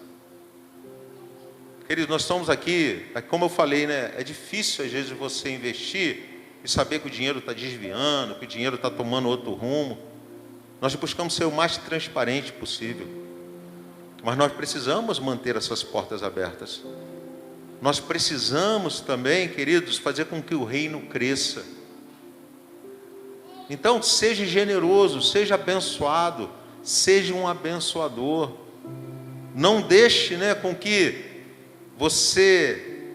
Queridos, nós estamos aqui, como eu falei, né? É difícil às vezes você investir e saber que o dinheiro está desviando, que o dinheiro está tomando outro rumo. Nós buscamos ser o mais transparente possível. Mas nós precisamos manter essas portas abertas. Nós precisamos também, queridos, fazer com que o reino cresça. Então, seja generoso, seja abençoado, seja um abençoador. Não deixe, né, com que você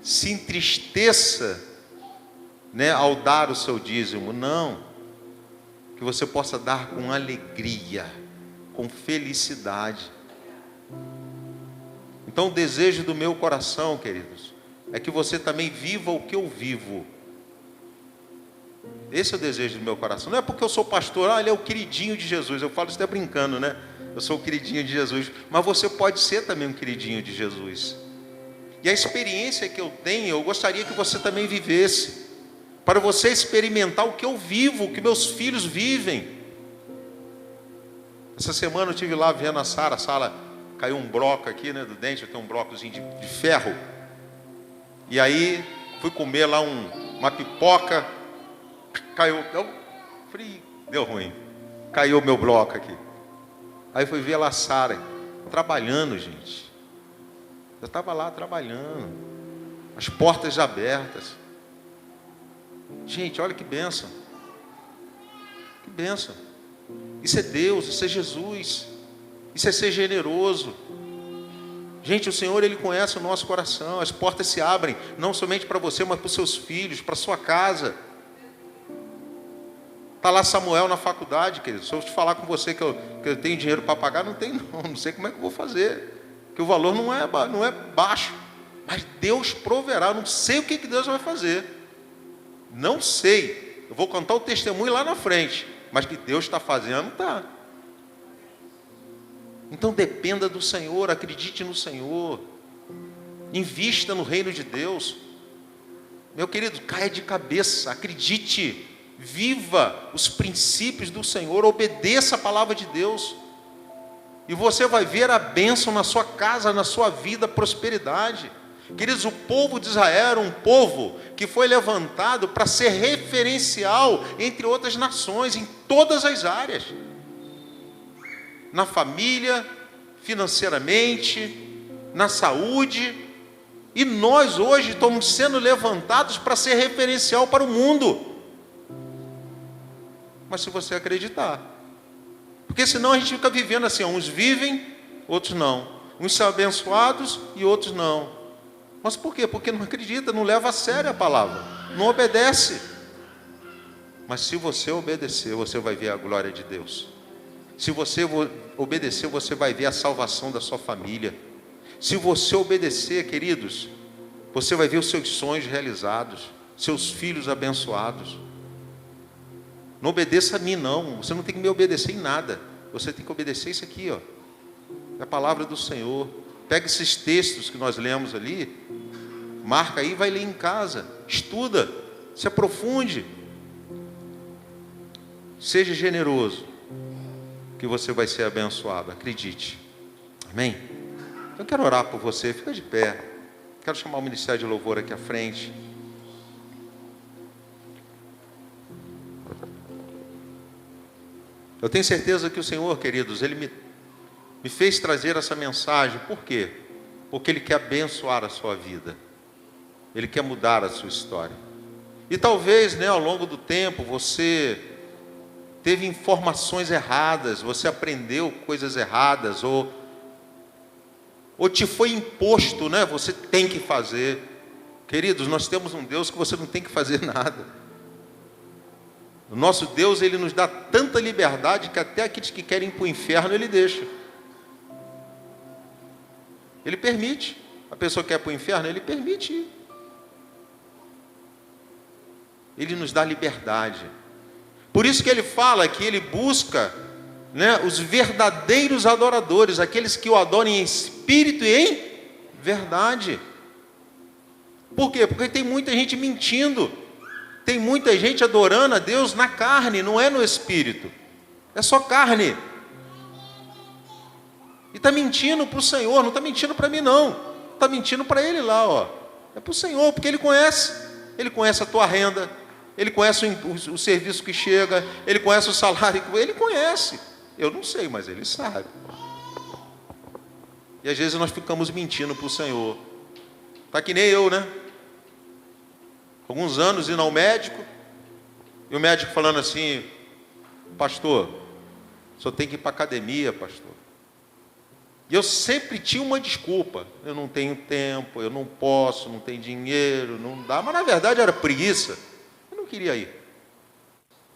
se entristeça, né, ao dar o seu dízimo. Não. Que você possa dar com alegria, com felicidade. Então, o desejo do meu coração, queridos, é que você também viva o que eu vivo. Esse é o desejo do meu coração. Não é porque eu sou pastor, ele é o queridinho de Jesus. Eu falo isso até brincando, né? Eu sou o queridinho de Jesus. Mas você pode ser também um queridinho de Jesus. E a experiência que eu tenho, eu gostaria que você também vivesse. Para você experimentar o que eu vivo, o que meus filhos vivem. Essa semana eu estive lá vendo a Sara. A Sara caiu um bloco aqui, né, do dente. Eu tenho um blocozinho de ferro. E aí fui comer lá uma pipoca. Caiu, deu ruim. Caiu o meu bloco aqui. Aí fui ver a Sara, trabalhando, gente. Eu estava lá trabalhando, as portas abertas. Gente, olha que bênção. Que bênção. Isso é Deus, isso é Jesus. Isso é ser generoso. Gente, o Senhor, Ele conhece o nosso coração. As portas se abrem, não somente para você, mas para os seus filhos, para a sua casa. Está lá Samuel na faculdade, querido. Se eu te falar com você que eu tenho dinheiro para pagar, não tem não. Não sei como é que eu vou fazer. Porque o valor não é baixo. Mas Deus proverá. Não sei o que Deus vai fazer. Não sei. Eu vou contar o testemunho lá na frente. Mas que Deus está fazendo, está. Então dependa do Senhor. Acredite no Senhor. Invista no reino de Deus. Meu querido, caia de cabeça. Acredite. Viva os princípios do Senhor, obedeça a palavra de Deus, e você vai ver a bênção na sua casa, na sua vida, a prosperidade. Queridos, o povo de Israel era um povo que foi levantado para ser referencial entre outras nações, em todas as áreas, na família, financeiramente, na saúde, e nós hoje estamos sendo levantados para ser referencial para o mundo. Mas se você acreditar, porque senão a gente fica vivendo assim, uns vivem, outros não, uns são abençoados e outros não. Mas por quê? Porque não acredita, não leva a sério a palavra, não obedece. Mas se você obedecer, você vai ver a glória de Deus. Se você obedecer, você vai ver a salvação da sua família. Se você obedecer, queridos, você vai ver os seus sonhos realizados, seus filhos abençoados. Não obedeça a mim, não. Você não tem que me obedecer em nada. Você tem que obedecer isso aqui, ó. É a palavra do Senhor. Pega esses textos que nós lemos ali, marca aí e vai ler em casa. Estuda, se aprofunde. Seja generoso, que você vai ser abençoado. Acredite. Amém? Eu quero orar por você. Fica de pé. Quero chamar o Ministério de Louvor aqui à frente. Eu tenho certeza que o Senhor, queridos, Ele me fez trazer essa mensagem. Por quê? Porque Ele quer abençoar a sua vida. Ele quer mudar a sua história. E talvez, ao longo do tempo, você teve informações erradas, você aprendeu coisas erradas, ou te foi imposto, você tem que fazer. Queridos, nós temos um Deus que você não tem que fazer nada. O nosso Deus, Ele nos dá tanta liberdade que até aqueles que querem ir para o inferno, Ele deixa. Ele permite. A pessoa que quer ir para o inferno, Ele permite ir. Ele nos dá liberdade. Por isso que Ele fala que Ele busca os verdadeiros adoradores, aqueles que o adorem em espírito e em verdade. Por quê? Porque tem muita gente mentindo. Tem muita gente adorando a Deus na carne, não é no espírito. É só carne. E está mentindo para o Senhor, não está mentindo para mim não. Está mentindo para Ele lá, ó. É para o Senhor, porque Ele conhece. Ele conhece a tua renda. Ele conhece o serviço que chega. Ele conhece o salário. Ele conhece. Eu não sei, mas Ele sabe. E às vezes nós ficamos mentindo para o Senhor. Está que nem eu, Alguns anos indo ao médico, e o médico falando assim: pastor, só tem que ir para a academia, pastor. E eu sempre tinha uma desculpa: eu não tenho tempo, eu não posso, não tenho dinheiro, não dá. Mas na verdade era preguiça, eu não queria ir.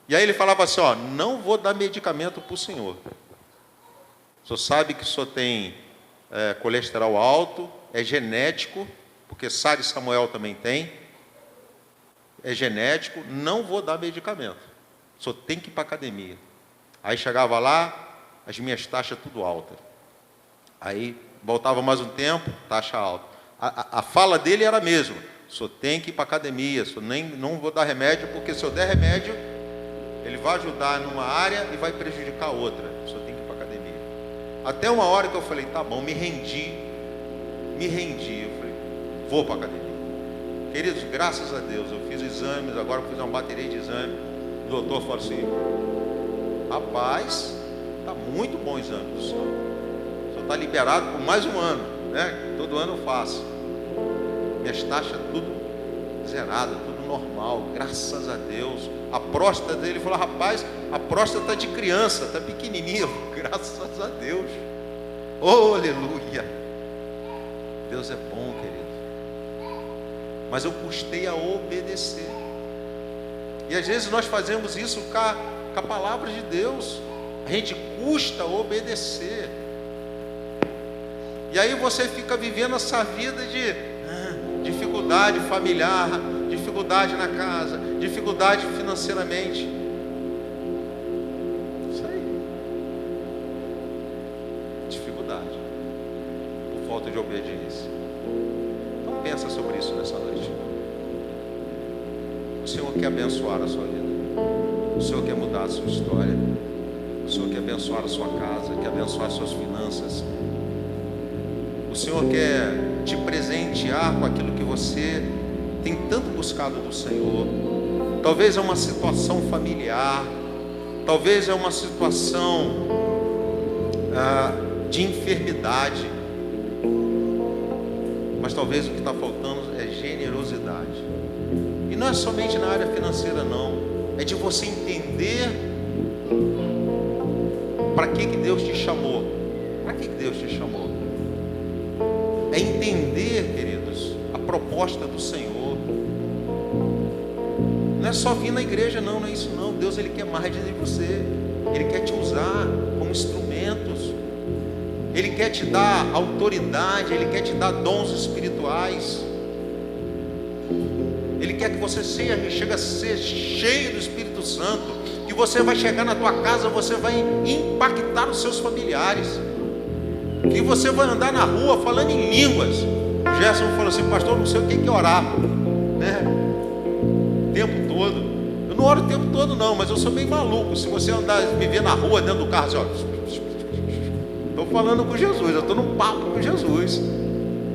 E aí ele falava assim: não vou dar medicamento para o senhor. O senhor sabe que o senhor tem colesterol alto, é genético, porque Sara e Samuel também tem. É genético, não vou dar medicamento. Só tem que ir para a academia. Aí chegava lá, as minhas taxas tudo altas. Aí voltava mais um tempo, taxa alta. A fala dele era a mesma: só tem que ir para a academia, não vou dar remédio, porque se eu der remédio, ele vai ajudar numa área e vai prejudicar outra. Só tem que ir para a academia. Até uma hora que eu falei: tá bom, me rendi. Eu falei: vou para a academia. Queridos, graças a Deus, eu fiz exames, agora eu fiz uma bateria de exame. O doutor falou assim: rapaz, Está muito bom o exame do senhor. O senhor está liberado por mais um ano, né? Todo ano eu faço. Minhas taxas tudo zerada, tudo normal, graças a Deus. A próstata dele falou: rapaz, a próstata está de criança, está pequenininha, graças a Deus. Oh, aleluia. Deus é bom, querido. Mas eu custei a obedecer. E às vezes nós fazemos isso com a palavra de Deus. A gente custa obedecer. E aí você fica vivendo essa vida de dificuldade familiar, dificuldade na casa, dificuldade financeiramente. Isso aí. Dificuldade. Por falta de obediência. Então pensa sobre isso nessa noite. O Senhor quer abençoar a sua vida. O Senhor quer mudar a sua história. O Senhor quer abençoar a sua casa, quer abençoar as suas finanças. O Senhor quer te presentear com aquilo que você tem tanto buscado do Senhor. Talvez é uma situação familiar, talvez é uma situação de enfermidade, mas talvez o que está faltando é generosidade. E não é somente na área financeira, não. É de você entender para que Deus te chamou. Para que Deus te chamou? É entender, queridos, a proposta do Senhor. Não é só vir na igreja, não é isso não. Deus, Ele quer mais de você. Ele quer te usar como instrumentos. Ele quer te dar autoridade, Ele quer te dar dons espirituais. Ele quer que você chegue a ser cheio do Espírito Santo. Que você vai chegar na tua casa, você vai impactar os seus familiares. Que você vai andar na rua falando em línguas. O Gerson falou assim: pastor, não sei o que é orar, né? O tempo todo. Eu não oro o tempo todo não, mas eu sou bem maluco. Se você andar, viver na rua, dentro do carro, assim, ó, estou falando com Jesus, eu estou num papo com Jesus.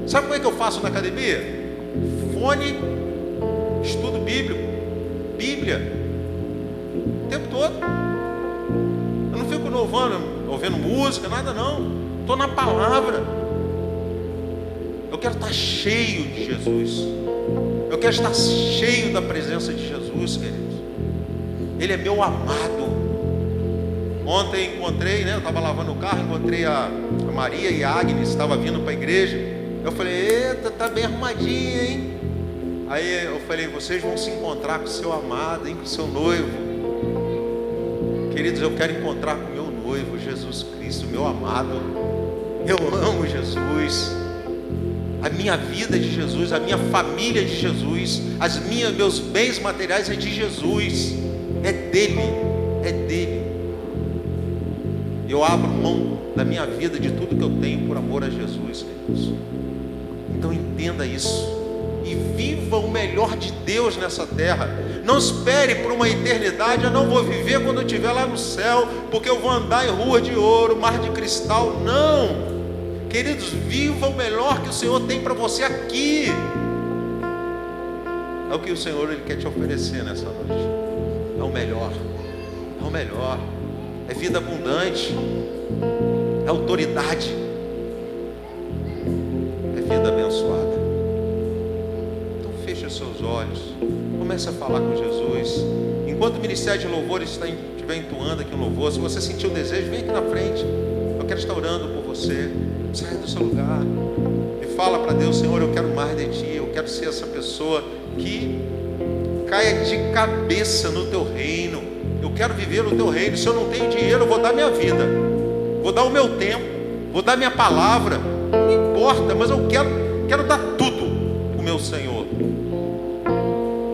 Sabe como é que eu faço na academia? Fone, estudo bíblico, Bíblia, o tempo todo. Eu não fico ouvindo música, nada não. Estou na palavra. Eu quero estar cheio de Jesus. Eu quero estar cheio da presença de Jesus, queridos. Ele é meu amado. Ontem encontrei, né? Eu estava lavando o carro, encontrei a Maria e a Agnes, estava vindo para a igreja. Eu falei: eita, tá bem arrumadinha, hein? Aí eu falei: vocês vão se encontrar com o seu amado, hein? Com o seu noivo. Queridos, eu quero encontrar com o meu noivo, Jesus Cristo, meu amado. Eu amo Jesus, a minha vida é de Jesus, a minha família é de Jesus, meus bens materiais é de Jesus, é dele, é dele. Eu abro mão da minha vida, de tudo que eu tenho, por amor a Jesus, queridos. Então entenda isso e viva o melhor de Deus nessa terra. Não espere por uma eternidade. Eu não vou viver quando eu estiver lá no céu, porque eu vou andar em rua de ouro, mar de cristal. Não, queridos, viva o melhor que o Senhor tem para você aqui. É o que o Senhor Ele quer te oferecer nessa noite. É o melhor, é o melhor. É vida abundante, é autoridade, é vida abençoada. Então feche os seus olhos, comece a falar com Jesus. Enquanto o Ministério de Louvores estiver entoando aqui um louvor, se você sentir o desejo, vem aqui na frente. Eu quero estar orando por você. Sai do seu lugar e fala para Deus: Senhor, eu quero mais de Ti. Eu quero ser essa pessoa que caia de cabeça no Teu reino. Eu quero viver no Teu reino. Se eu não tenho dinheiro, eu vou dar minha vida, vou dar o meu tempo, vou dar minha palavra. Não importa, mas eu quero dar tudo para o meu Senhor.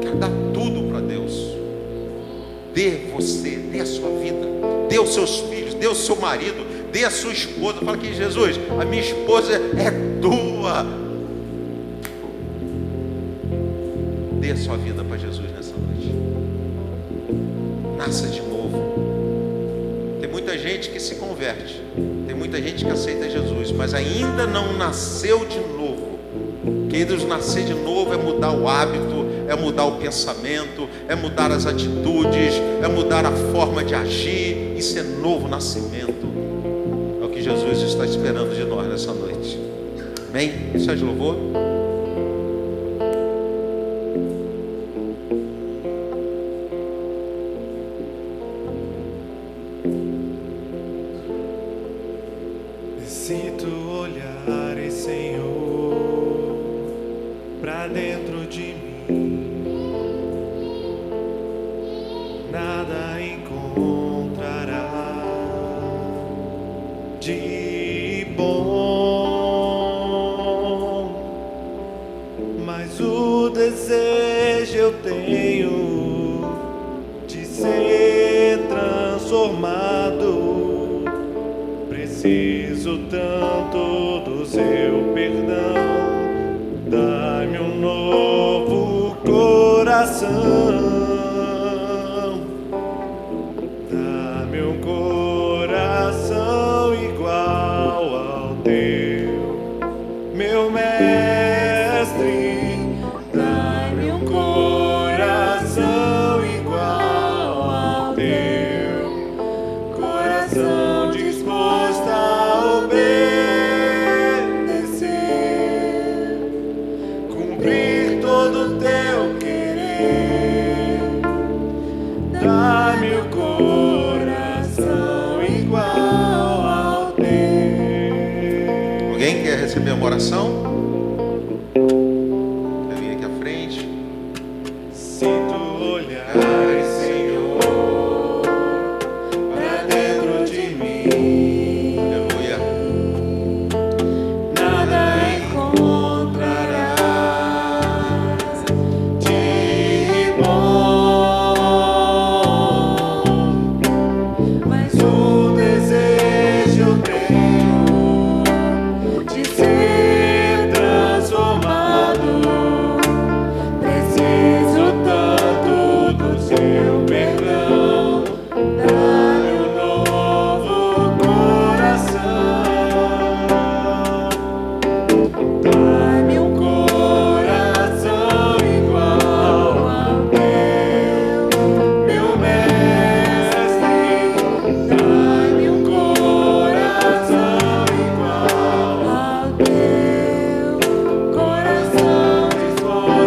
Quero dar tudo para Deus. Dê você, dê a sua vida, dê os seus filhos, dê o seu marido, dê a sua esposa. Fala aqui: Jesus, a minha esposa é tua. Dê a sua vida para Jesus nessa noite. Nasça de novo. Tem muita gente que se converte, tem muita gente que aceita Jesus, mas ainda não nasceu de novo. Queridos, nascer de novo é mudar o hábito, é mudar o pensamento, é mudar as atitudes, é mudar a forma de agir. Isso é novo nascimento. Jesus está esperando de nós nessa noite. Amém? Isso é de louvor? Se tu olhares, Senhor, pra dentro de mim, nada encontrará de bom, mas o desejo eu tenho de ser transformado. Preciso tanto do seu perdão, dá-me um novo coração, dá-me um coração igual ao teu, meu mestre, dá-me um coração igual ao teu, coração disposto a obedecer, cumprir todo o teu querer. Dá-me o coração igual ao teu. Alguém quer receber uma oração? Quer vir aqui à frente? Se tu olhares, Senhor, pra dentro de mim, Aleluia. nada encontrarás de bom, mas o desejo eu tenho de ser transformado. Preciso tanto do seu perdão, dá-me um novo coração, dá-me um coração igual ao teu, meu mestre, dá-me um coração igual ao teu, coração disposto a obedecer,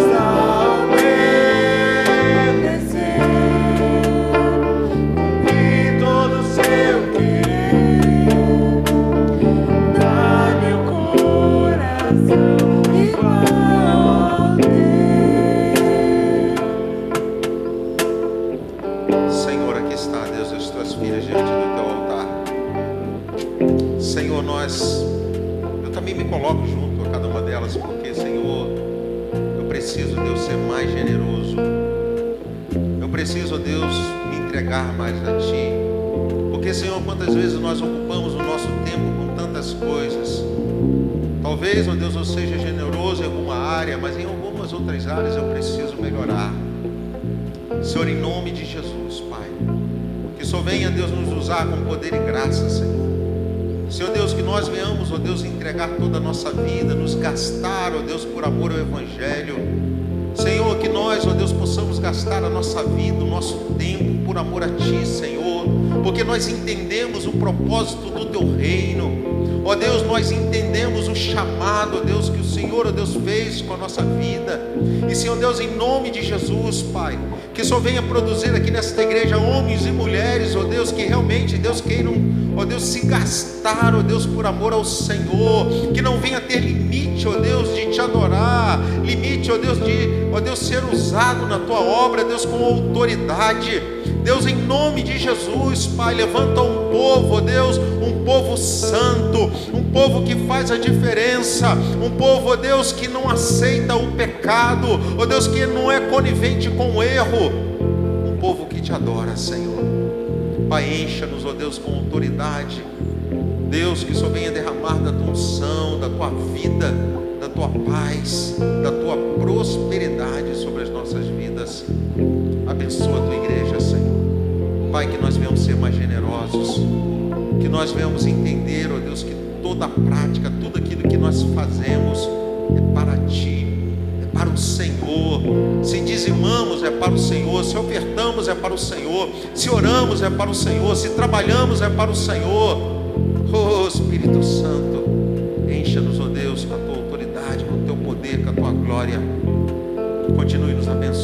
cumprir todo o seu querer. Dá-me um coração igual ao teu. Senhor, aqui está, Deus, as tuas filhas diante do teu altar. Senhor, eu também me coloco junto a cada uma delas, porque, Senhor, eu preciso, Deus, ser mais generoso. Eu preciso, Deus, me entregar mais a Ti. Porque, Senhor, quantas vezes nós ocupamos o nosso tempo com tantas coisas. Talvez, ó Deus, eu seja generoso em alguma área, mas em algumas outras áreas eu preciso melhorar. Senhor, em nome de Jesus, Pai, que só venha, Deus, nos usar com poder e graça, Senhor. Senhor Deus, que nós venhamos, ó Deus, entregar toda a nossa vida, nos gastar, ó Deus, por amor ao Evangelho. Senhor, que nós, ó Deus, possamos gastar a nossa vida, o nosso tempo, por amor a Ti, Senhor, porque nós entendemos o propósito do Teu reino. Ó Deus, nós entendemos o chamado, ó Deus, que o Senhor, ó Deus, fez com a nossa vida. E Senhor Deus, em nome de Jesus, Pai, que só venha produzir aqui nesta igreja homens e mulheres, ó Deus, que realmente, Deus, queiram, ó Deus, se gastar, ó Deus, por amor ao Senhor, que não venha ter limite, ó Deus, de Te adorar, limite, ó Deus, de, ó Deus, ser usado na Tua obra, Deus, com autoridade. Deus, em nome de Jesus, Pai, levanta um povo, ó Deus, um povo santo, um povo que faz a diferença, um povo, ó Deus, que não aceita o pecado, ó Deus, que não é conivente com o erro, um povo que Te adora, Senhor. Pai, encha-nos, ó Deus, com autoridade. Deus, que só venha derramar da Tua unção, da Tua vida, da Tua paz, da Tua prosperidade sobre as nossas vidas. Abençoa a Tua igreja, Senhor. Pai, que nós venhamos ser mais generosos, que nós venhamos entender, ó Deus, que toda a prática, tudo aquilo que nós fazemos é para Ti, é para o Senhor. Se dizimamos é para o Senhor, se ofertamos é para o Senhor, se oramos é para o Senhor, se trabalhamos é para o Senhor. Oh Espírito Santo, encha-nos, ó Deus, com a tua autoridade, com o teu poder, com a tua glória. Continue nos abençoando.